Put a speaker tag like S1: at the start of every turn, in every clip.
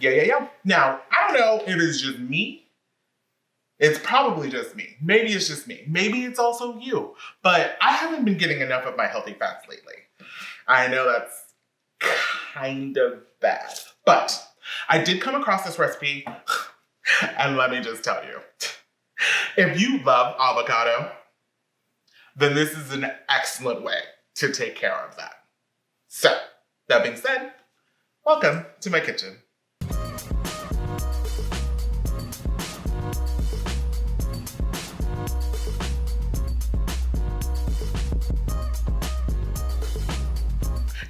S1: Yeah. Now, I don't know if it's just me. It's probably just me. Maybe it's just me. Maybe it's also you. But I haven't been getting enough of my healthy fats lately. I know that's kind of bad. But I did come across this recipe, and let me just tell you. If you love avocado, then this is an excellent way to take care of that. So, that being said, welcome to my kitchen.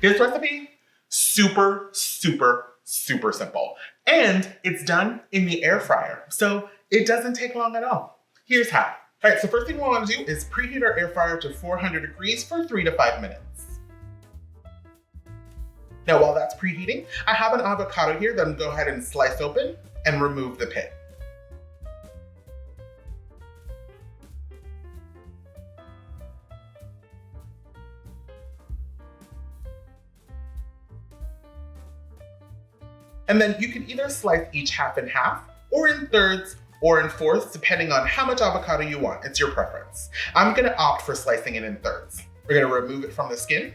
S1: This recipe, super simple. And it's done in the air fryer, so it doesn't take long at all. Here's how. All right, so first thing we want to do is preheat our air fryer to 400 degrees for 3 to 5 minutes. Now, while that's preheating, I have an avocado here that I'm going to go ahead and slice open and remove the pit. And then you can either slice each half in half, or in thirds, or in fourths, depending on how much avocado you want. It's your preference. I'm gonna opt for slicing it in thirds. We're gonna remove it from the skin.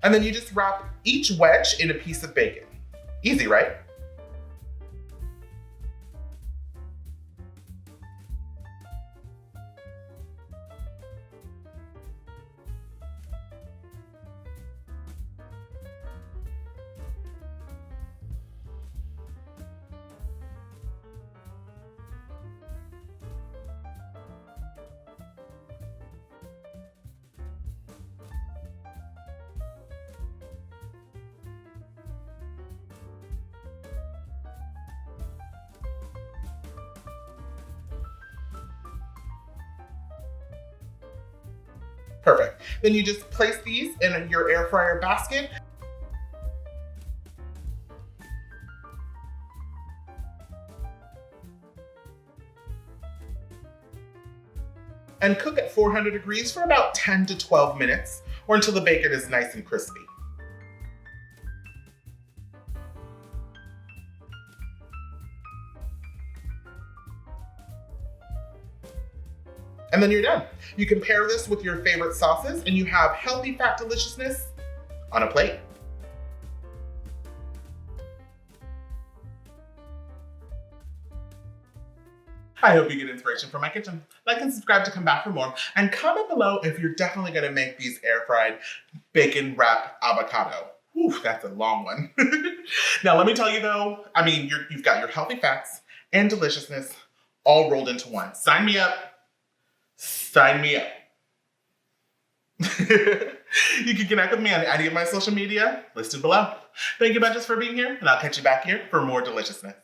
S1: And then you just wrap each wedge in a piece of bacon. Easy, right? Perfect. Then you just place these in your air fryer basket. And cook at 400 degrees for about 10 to 12 minutes, or until the bacon is nice and crispy. And then you're done. You can pair this with your favorite sauces and you have healthy fat deliciousness on a plate. I hope you get inspiration from my kitchen. Like and subscribe to come back for more. And comment below if you're definitely gonna make these air fried bacon wrapped avocado. Whew, that's a long one. Now let me tell you though, I mean, you've got your healthy fats and deliciousness all rolled into one. Sign me up. Sign me up. You can connect with me on any of my social media listed below. Thank you bunches for being here, and I'll catch you back here for more deliciousness.